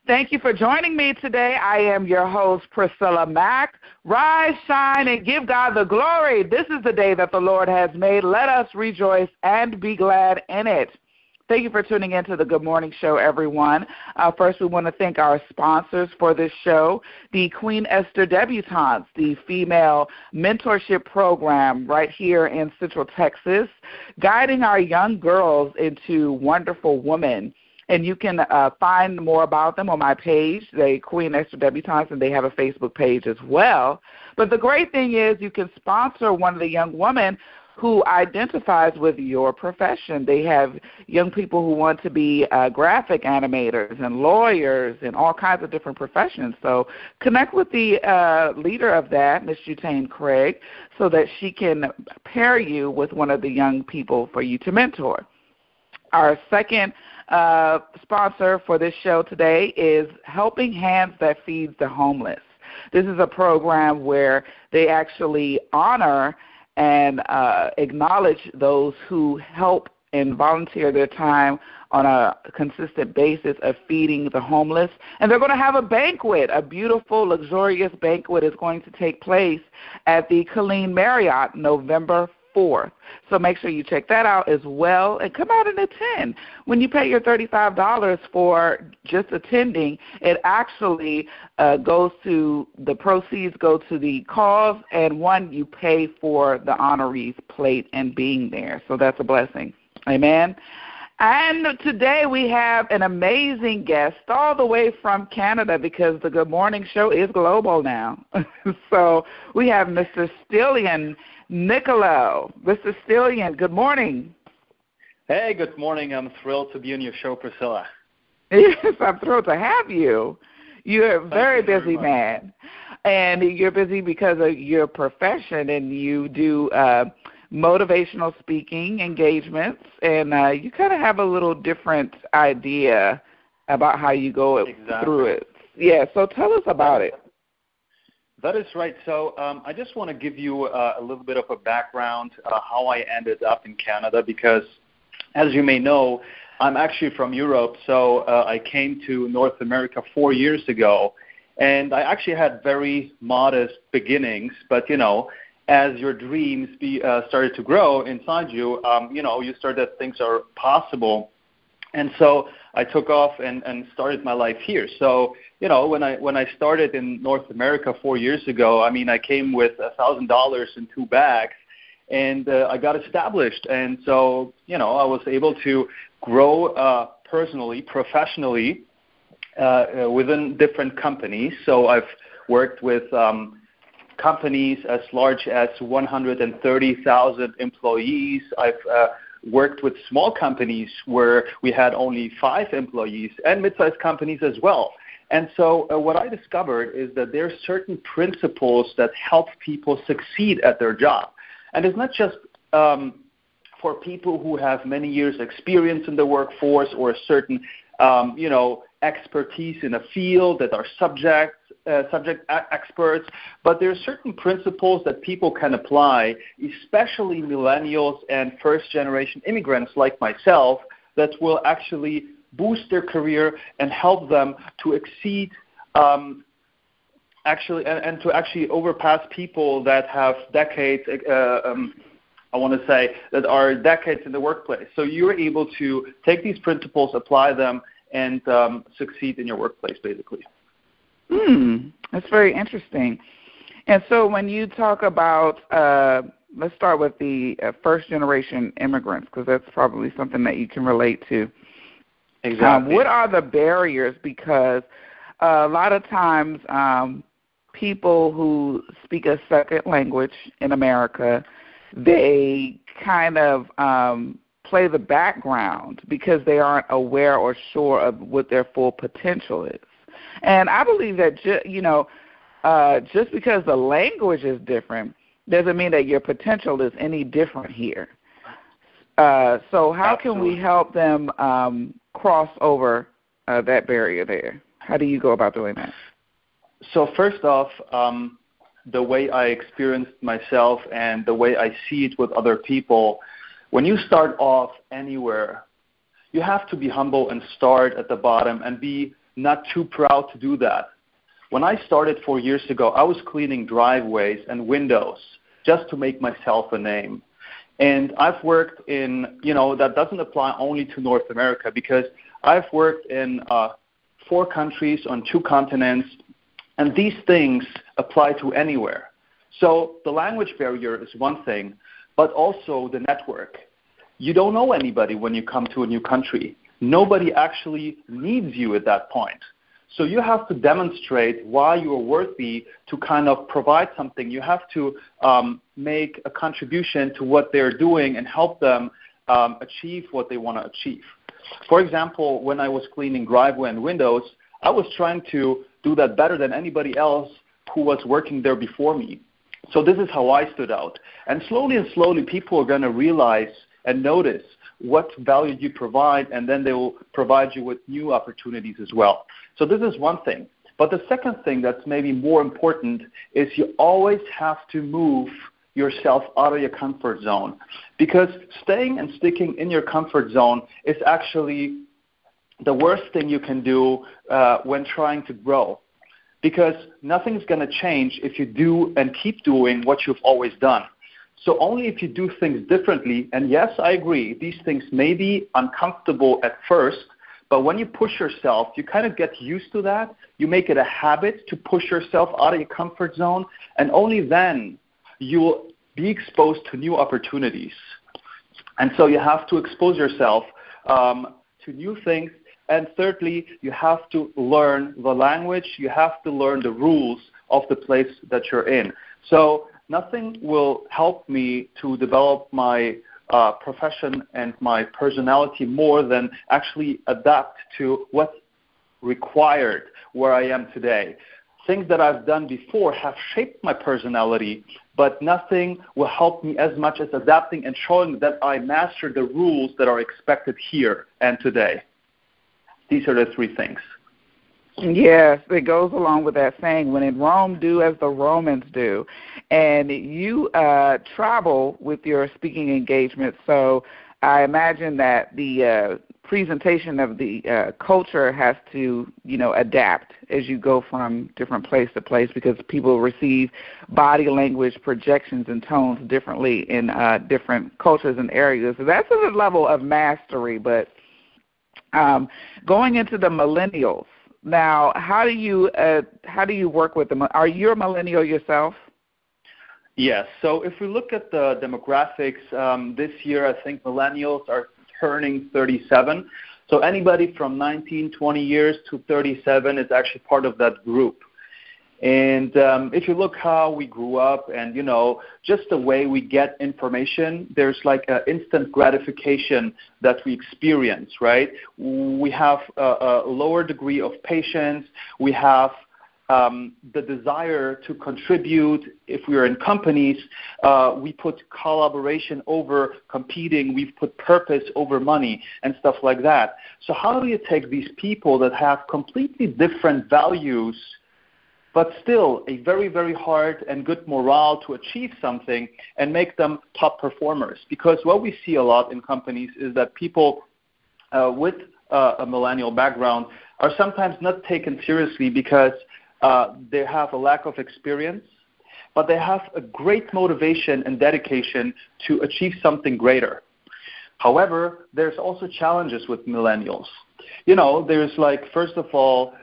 Thank you for joining me today. I am your host, Priscilla Mack. Rise, shine, and give God the glory. This is the day that the Lord has made. Let us rejoice and be glad in it. Thank you for tuning in to the Good Morning Show, everyone. First, we want to thank our sponsors for this show, the Queen Esther Debutantes, the female mentorship program right here in Central Texas, guiding our young girls into wonderful women. And you can find more about them on my page, the Queen Esther Debutantes, and they have a Facebook page as well. But the great thing is you can sponsor one of the young women who identifies with your profession. They have young people who want to be graphic animators and lawyers and all kinds of different professions. So connect with the leader of that, Ms. Jutane Craig, so that she can pair you with one of the young people for you to mentor. Our second sponsor for this show today is Helping Hands That Feeds the Homeless. This is a program where they actually honor and acknowledge those who help and volunteer their time on a consistent basis of feeding the homeless. And they're going to have a banquet, a beautiful, luxurious banquet is going to take place at the Killeen Marriott November 4th. So make sure you check that out as well and come out and attend. When you pay your $35 for just attending, it actually the proceeds go to the cause, and one, you pay for the honorees plate and being there. So that's a blessing. Amen. And today we have an amazing guest all the way from Canada because the Good Morning Show is global now. So we have Mr. Stilian Nikalow. Mr. Stilian, good morning. Hey, good morning. I'm thrilled to be on your show, Priscilla. Yes, I'm thrilled to have you. You're a very busy man, and you're busy because of your profession, and you do motivational speaking engagements, and you kind of have a little different idea about how you go through it. Yeah, so tell us about it. That is right. So I just want to give you a little bit of a background how I ended up in Canada because, as you may know, I'm actually from Europe. So I came to North America 4 years ago, and I actually had very modest beginnings. But, you know, as your dreams started to grow inside you, you start that things are possible. And so I took off and started my life here. So, you know, when I started in North America 4 years ago, I mean, I came with $1,000 in 2 bags, and I got established. And so, you know, I was able to grow personally, professionally within different companies. So I've worked with companies as large as 130,000 employees. I've worked with small companies where we had only 5 employees and mid-sized companies as well. And so what I discovered is that there are certain principles that help people succeed at their job. And it's not just for people who have many years experience in the workforce or a certain, expertise in a field that are subject experts, but there are certain principles that people can apply, especially millennials and first-generation immigrants like myself, that will actually boost their career and help them to exceed, and to actually overpass people that have decades, I want to say, that are decades in the workplace. So you're able to take these principles, apply them, and succeed in your workplace, basically. That's very interesting. And so when you talk about, let's start with the first-generation immigrants, because that's probably something that you can relate to. Exactly. What are the barriers? Because a lot of times people who speak a second language in America, they kind of play the background because they aren't aware or sure of what their full potential is. And I believe that, just because the language is different doesn't mean that your potential is any different here. So how can we help them cross over that barrier there? How do you go about doing that? So first off, the way I experienced myself and the way I see it with other people, when you start off anywhere, you have to be humble and start at the bottom and be not too proud to do that. When I started 4 years ago, I was cleaning driveways and windows just to make myself a name. And I've worked in, that doesn't apply only to North America, because I've worked in 4 countries on 2 continents, and these things apply to anywhere. So the language barrier is one thing, but also the network. You don't know anybody when you come to a new country. Nobody actually needs you at that point. So you have to demonstrate why you are worthy to kind of provide something. You have to make a contribution to what they're doing and help them achieve what they want to achieve. For example, when I was cleaning driveway and windows, I was trying to do that better than anybody else who was working there before me. So this is how I stood out. And slowly, people are going to realize and notice what value you provide, and then they will provide you with new opportunities as well. So this is one thing. But the second thing that's maybe more important is you always have to move yourself out of your comfort zone, because staying and sticking in your comfort zone is actually the worst thing you can do when trying to grow, because nothing's going to change if you do and keep doing what you've always done. So only if you do things differently, and yes, I agree, these things may be uncomfortable at first, but when you push yourself, you kind of get used to that. You make it a habit to push yourself out of your comfort zone, and only then you will be exposed to new opportunities. And so you have to expose yourself to new things. And thirdly, you have to learn the language. You have to learn the rules of the place that you're in. So nothing will help me to develop my profession and my personality more than actually adapt to what's required where I am today. Things that I've done before have shaped my personality, but nothing will help me as much as adapting and showing that I mastered the rules that are expected here and today. These are the 3 things. Yes, it goes along with that saying, when in Rome, do as the Romans do. And you travel with your speaking engagements, so I imagine that the presentation of the culture has to, adapt as you go from different place to place, because people receive body language, projections, and tones differently in different cultures and areas. So that's a level of mastery, but going into the millennials, now, how do you work with them? Are you a millennial yourself? Yes. So if we look at the demographics, this year I think millennials are turning 37. So anybody from 19, 20 years to 37 is actually part of that group. And if you look how we grew up and, just the way we get information, there's like an instant gratification that we experience, right? We have a lower degree of patience. We have the desire to contribute. If we are in companies, we put collaboration over competing. We've put purpose over money and stuff like that. So how do you take these people that have completely different values but still a very, very hard and good morale to achieve something and make them top performers? Because what we see a lot in companies is that people with a millennial background are sometimes not taken seriously because they have a lack of experience, but they have a great motivation and dedication to achieve something greater. However, there's also challenges with millennials. There's like, first of all,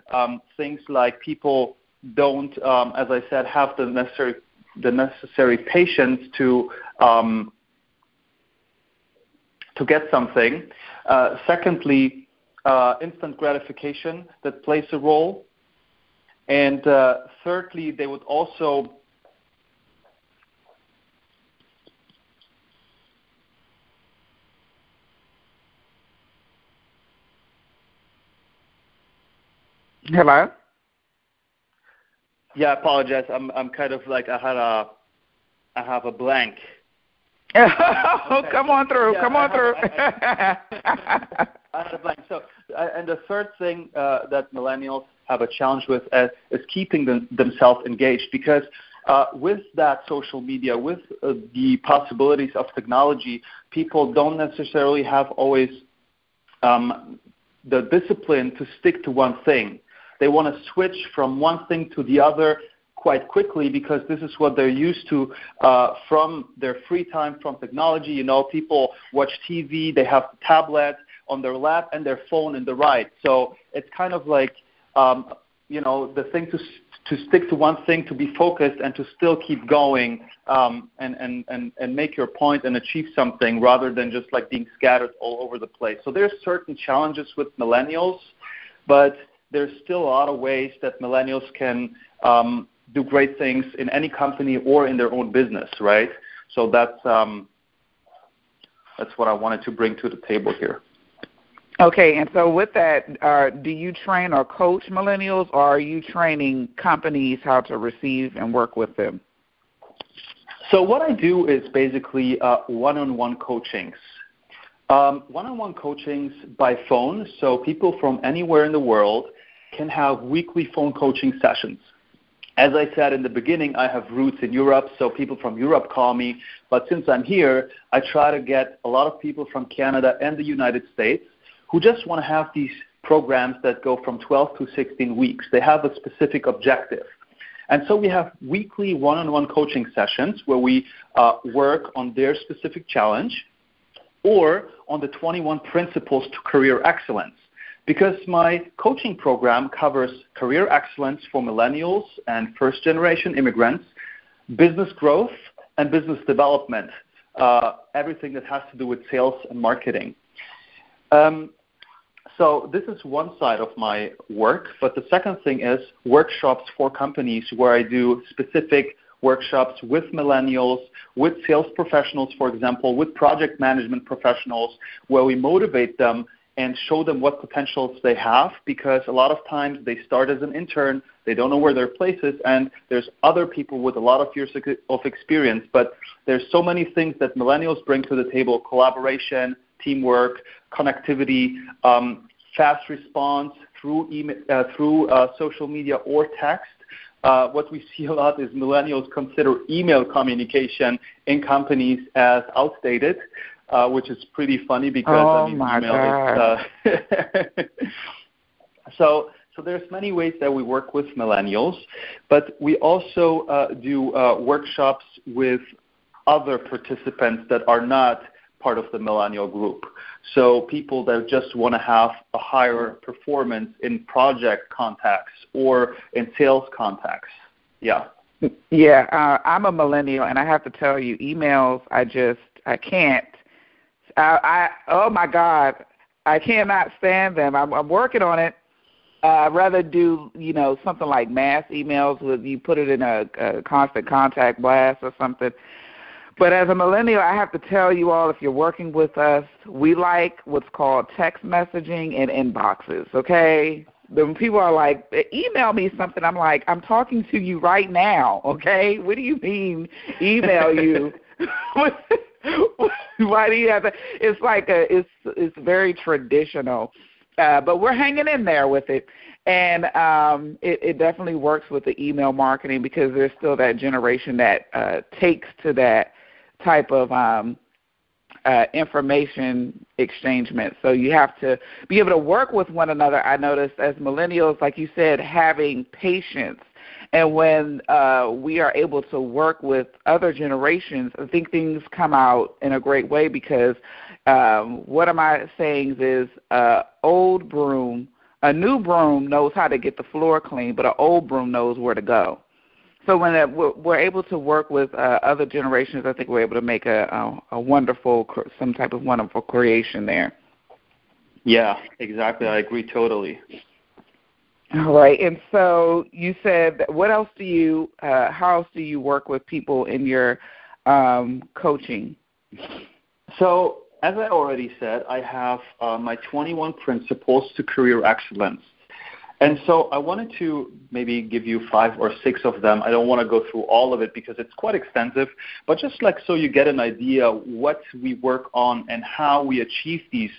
things like people don't, as I said, have the necessary patience to get something. Secondly, instant gratification that plays a role. And thirdly, they would also Hello? Yeah, I apologize. I'm kind of like I have a blank. Okay. Come on through. I had a blank. So, and the third thing that millennials have a challenge with is keeping themselves engaged, because with that social media, with the possibilities of technology, people don't necessarily have always the discipline to stick to one thing. They want to switch from one thing to the other quite quickly because this is what they're used to from their free time, from technology. You know, people watch TV, they have the tablet on their lap and their phone in the right. So it's kind of like, the thing to stick to one thing, to be focused, and to still keep going and make your point and achieve something rather than just like being scattered all over the place. So there's certain challenges with millennials, but there's still a lot of ways that millennials can do great things in any company or in their own business, right? So that's what I wanted to bring to the table here. Okay, and so with that, do you train or coach millennials, or are you training companies how to receive and work with them? So what I do is basically one-on-one coachings. One-on-one coachings by phone, so people from anywhere in the world can have weekly phone coaching sessions. As I said in the beginning, I have roots in Europe, so people from Europe call me. But since I'm here, I try to get a lot of people from Canada and the United States who just want to have these programs that go from 12 to 16 weeks. They have a specific objective. And so we have weekly one-on-one coaching sessions where we work on their specific challenge or on the 21 principles to career excellence. Because my coaching program covers career excellence for millennials and first-generation immigrants, business growth, and business development, everything that has to do with sales and marketing. So this is one side of my work, but the second thing is workshops for companies where I do specific workshops with millennials, with sales professionals, for example, with project management professionals, where we motivate them and show them what potentials they have, because a lot of times they start as an intern, they don't know where their place is, and there's other people with a lot of years of experience, but there's so many things that millennials bring to the table: collaboration, teamwork, connectivity, fast response through social media or text. What we see a lot is millennials consider email communication in companies as outdated, which is pretty funny because email is. So there's many ways that we work with millennials, but we also do workshops with other participants that are not part of the millennial group. So people that just want to have a higher performance in project contacts or in sales contacts. Yeah. Yeah, I'm a millennial, and I have to tell you, emails, I can't. Oh my God, I cannot stand them. I'm working on it. I'd rather do, something like mass emails with you put it in a constant contact blast or something. But as a millennial, I have to tell you all, if you're working with us, we like what's called text messaging and inboxes, okay? When people are like, email me something, I'm like, I'm talking to you right now, okay? What do you mean email you? Why do you have to? It's like it's very traditional, but we're hanging in there with it, and it definitely works with the email marketing because there's still that generation that takes to that type of information exchangement. So you have to be able to work with one another. I noticed as millennials, like you said, having patience. And when we are able to work with other generations, I think things come out in a great way because one of my sayings is old broom, a new broom knows how to get the floor clean, but an old broom knows where to go. So when we're able to work with other generations, I think we're able to make a wonderful, some type of wonderful creation there. Yeah, exactly. I agree totally. All right. And so you said, what else how else do you work with people in your coaching? So as I already said, I have my 21 principles to career excellence. And so I wanted to maybe give you 5 or 6 of them. I don't want to go through all of it because it's quite extensive, but just like so you get an idea what we work on and how we achieve these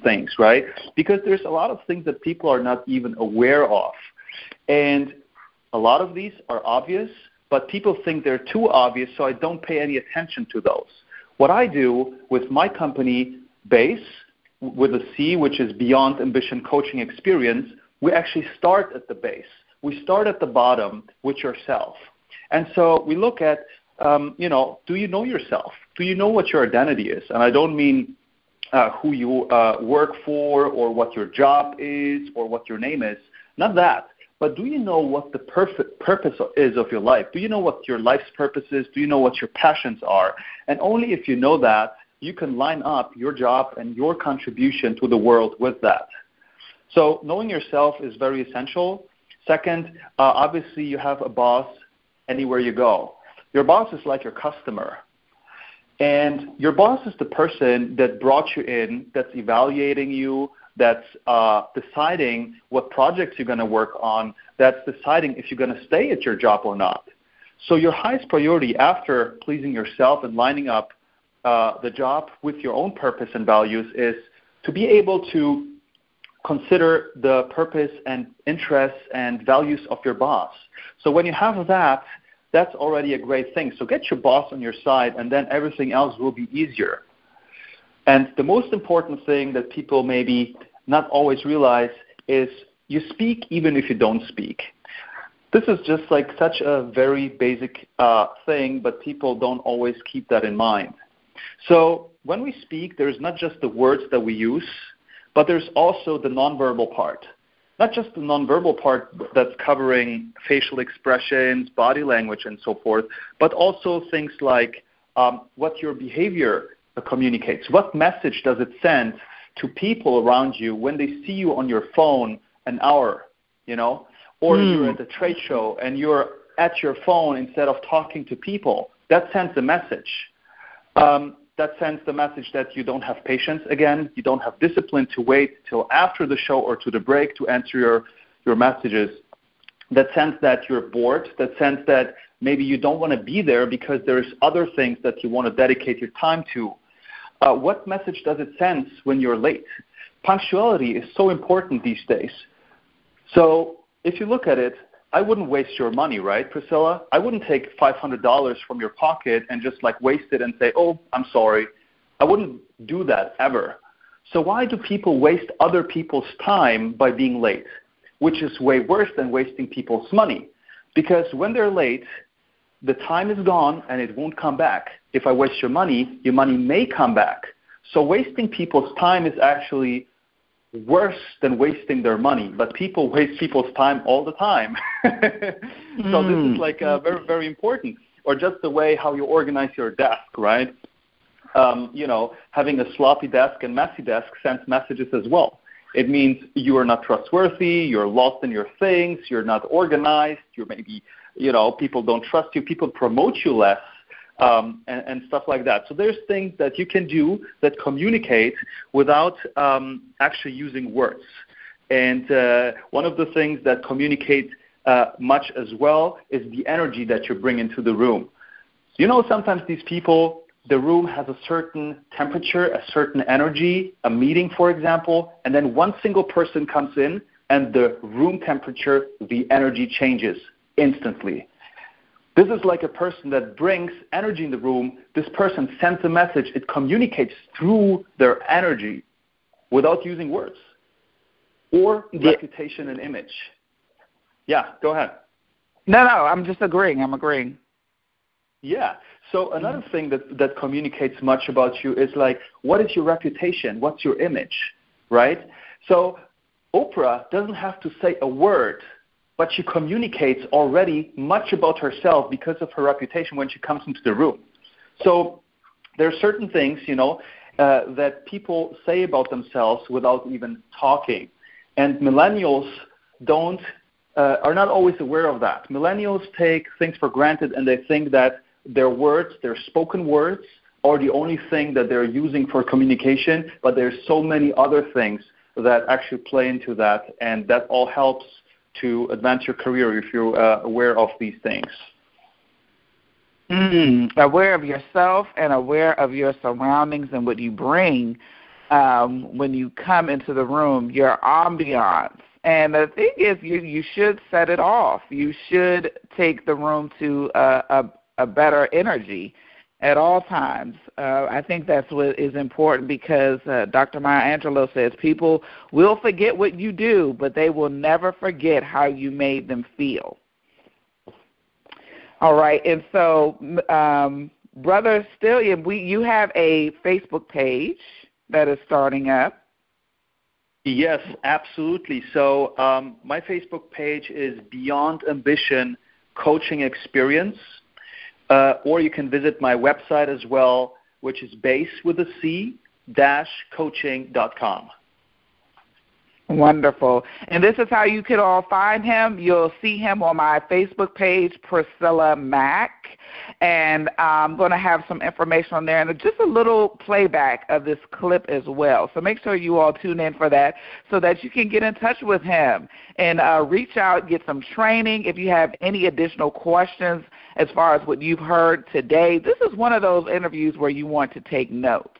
things, right? Because there's a lot of things that people are not even aware of. And a lot of these are obvious, but people think they're too obvious, so I don't pay any attention to those. What I do with my company, BASE, with a C, which is Beyond Ambition Coaching Experience, we actually start at the base. We start at the bottom with yourself. And so we look at, do you know yourself? Do you know what your identity is? And I don't mean who you work for or what your job is or what your name is. Not that. But do you know what the purpose is of your life? Do you know what your life's purpose is? Do you know what your passions are? And only if you know that, you can line up your job and your contribution to the world with that. So knowing yourself is very essential. Second, obviously you have a boss anywhere you go. Your boss is like your customer. And your boss is the person that brought you in, that's evaluating you, that's deciding what projects you're going to work on, that's deciding if you're going to stay at your job or not. So your highest priority after pleasing yourself and lining up the job with your own purpose and values is to be able to consider the purpose and interests and values of your boss. So when you have that, that's already a great thing. So get your boss on your side, and then everything else will be easier. And the most important thing that people maybe not always realize is you speak even if you don't speak. This is just like such a very basic thing, but people don't always keep that in mind. So when we speak, there's not just the words that we use, but there's also the nonverbal part. Not just the nonverbal part that's covering facial expressions, body language, and so forth, but also things like what your behavior communicates. What message does it send to people around you when they see you on your phone an hour, or you're at a trade show and you're at your phone instead of talking to people? That sends a message. That sends the message that you don't have patience again, you don't have discipline to wait till after the show or to the break to answer your messages. That sends that you're bored. That sends that maybe you don't want to be there because there's other things that you want to dedicate your time to. What message does it send when you're late? Punctuality is so important these days. So if you look at it, I wouldn't waste your money, right, Priscilla? I wouldn't take $500 from your pocket and just waste it and say, oh, I'm sorry. I wouldn't do that ever. So why do people waste other people's time by being late, which is way worse than wasting people's money? Because when they're late, the time is gone and it won't come back. If I waste your money may come back. So wasting people's time is actually worse than wasting their money, but people waste people's time all the time. So this is very, very important. Or just the way how you organize your desk, right? Having a sloppy desk and messy desk sends messages as well. It means you are not trustworthy, you're lost in your things, you're not organized, you're maybe, people don't trust you, people promote you less, and stuff like that. So there's things that you can do that communicate without actually using words. And one of the things that communicate much as well is the energy that you bring into the room. Sometimes these people, the room has a certain temperature, a certain energy, a meeting, for example, and then one single person comes in and the room temperature, the energy changes instantly. This is like a person that brings energy in the room. This person sends a message. It communicates through their energy without using words or reputation and image. Yeah, go ahead. No, I'm just agreeing. I'm agreeing. Yeah. So another thing that communicates much about you is what is your reputation? What's your image, right? So Oprah doesn't have to say a word, but she communicates already much about herself because of her reputation when she comes into the room. So there are certain things, that people say about themselves without even talking. And millennials are not always aware of that. Millennials take things for granted and they think that their words, their spoken words, are the only thing that they're using for communication, but there's so many other things that actually play into that, and that all helps to advance your career if you're aware of these things. Aware of yourself and aware of your surroundings and what you bring when you come into the room, your ambiance. And the thing is, you should set it off. You should take the room to a better energy. at all times. I think that's what is important because Dr. Maya Angelou says people will forget what you do, but they will never forget how you made them feel. All right, and so, Brother Stilian, you have a Facebook page that is starting up. Yes, absolutely. So my Facebook page is Beyond Ambition Coaching Experience, or you can visit my website as well, which is base-coaching.com. Wonderful. And this is how you can all find him. You'll see him on my Facebook page, Priscilla Mack. And I'm going to have some information on there and just a little playback of this clip as well. So make sure you all tune in for that so that you can get in touch with him and reach out, get some training. If you have any additional questions as far as what you've heard today, this is one of those interviews where you want to take notes.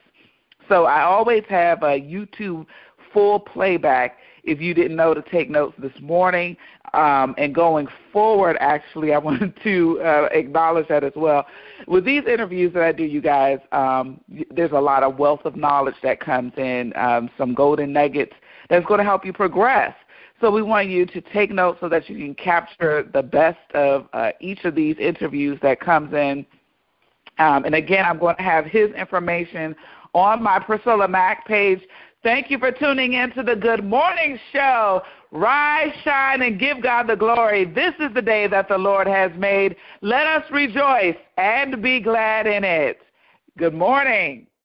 So I always have a YouTube full playback if you didn't know to take notes this morning. And going forward, actually, I wanted to acknowledge that as well. With these interviews that I do, you guys, there's a lot of wealth of knowledge that comes in, some golden nuggets that's going to help you progress. So we want you to take notes so that you can capture the best of each of these interviews that comes in. And again, I'm going to have his information on my Priscilla Mack page. Thank you for tuning in to the Good Morning Show. Rise, shine, and give God the glory. This is the day that the Lord has made. Let us rejoice and be glad in it. Good morning.